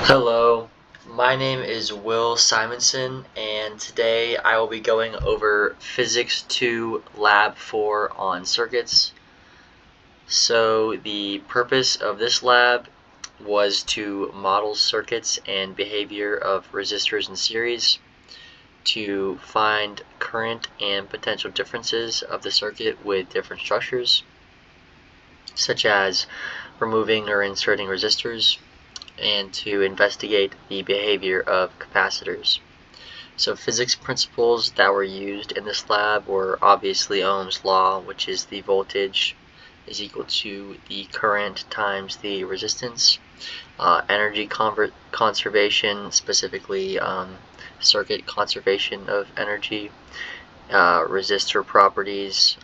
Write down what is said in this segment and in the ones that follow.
Hello, my name is Will Simonson, and today I will be going over Physics 2 Lab 4 on circuits. So the purpose of this lab was to model circuits and behavior of resistors in series, to find current and potential differences of the circuit with different structures, such as removing or inserting resistors, and to investigate the behavior of capacitors. So physics principles that were used in this lab were obviously Ohm's law, which is the voltage is equal to the current times the resistance, energy conservation, specifically circuit conservation of energy, resistor properties,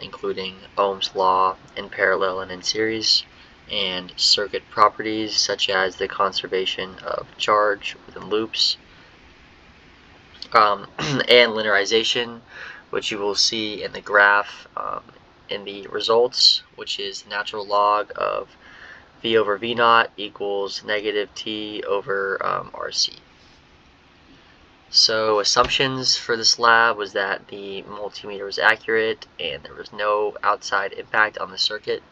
including Ohm's law in parallel and in series, and circuit properties such as the conservation of charge within loops, and linearization, which you will see in the graph in the results, which is natural log of V over V naught equals negative T over RC. So assumptions for this lab was that the multimeter was accurate and there was no outside impact on the circuit.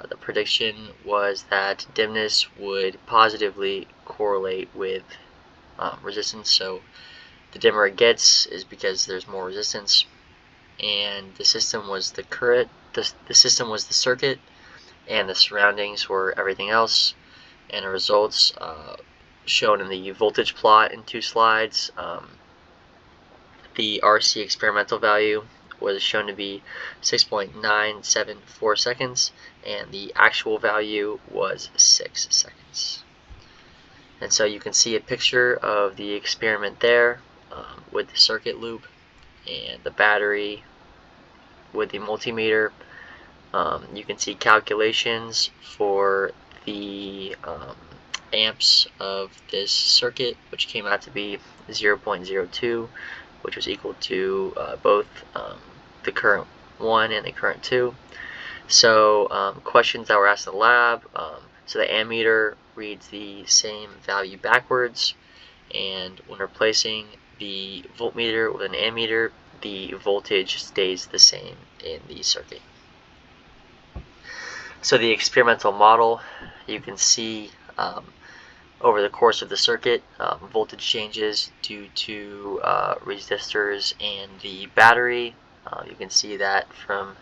The prediction was that dimness would positively correlate with resistance. So the dimmer it gets is because there's more resistance, and the system was the current. The system was the circuit, and the surroundings were everything else. And the results shown in the voltage plot in 2 slides. The RC experimental value was shown to be 6.974 seconds, and the actual value was 6 seconds. And so you can see a picture of the experiment there with the circuit loop and the battery with the multimeter. You can see calculations for the amps of this circuit, which came out to be 0.02, which was equal to both the current 1 and the current 2. So questions that were asked in the lab, so the ammeter reads the same value backwards, and when replacing the voltmeter with an ammeter, the voltage stays the same in the circuit. So the experimental model, you can see over the course of the circuit, voltage changes due to resistors and the battery. You can see that from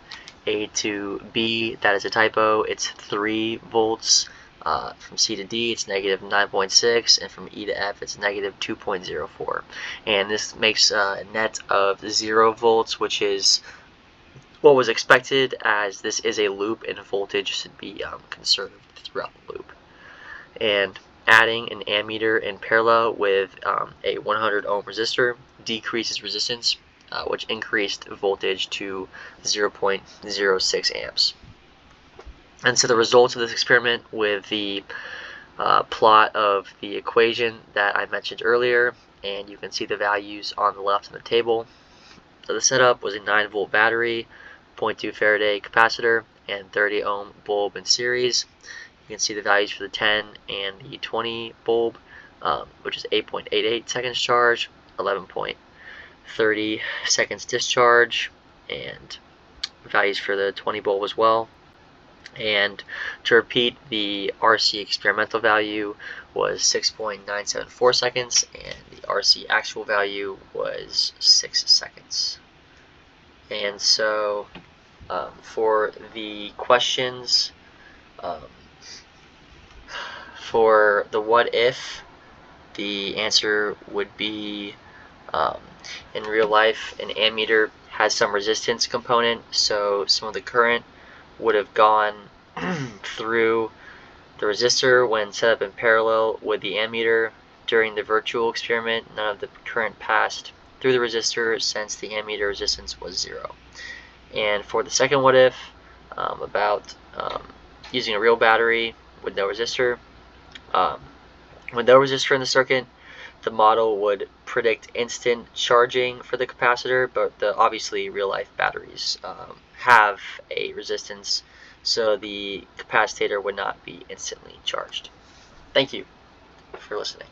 A to B, that is a typo. It's 3 volts. From C to D, it's negative 9.6, and from E to F, it's negative 2.04. And this makes a net of 0 volts, which is what was expected, as this is a loop and voltage should be conserved throughout the loop. And adding an ammeter in parallel with a 100 ohm resistor decreases resistance, which increased voltage to 0.06 amps. And so the results of this experiment with the plot of the equation that I mentioned earlier, and you can see the values on the left in the table. So the setup was a 9-volt battery, 0.2 Faraday capacitor, and 30 ohm bulb in series. You can see the values for the 10 and the 20 bulb, which is 8.88 seconds charge, 11.30 seconds discharge, and values for the 20 bulb as well. And to repeat, the RC experimental value was 6.974 seconds, and the RC actual value was 6 seconds. And so for the questions, for the what if, the answer would be in real life, an ammeter has some resistance component, so some of the current would have gone through the resistor when set up in parallel with the ammeter. During the virtual experiment, none of the current passed through the resistor since the ammeter resistance was 0. And for the second what if, about using a real battery with no resistor, with no resistor in the circuit, the model would predict instant charging for the capacitor, but obviously real-life batteries have a resistance, so the capacitor would not be instantly charged. Thank you. for listening.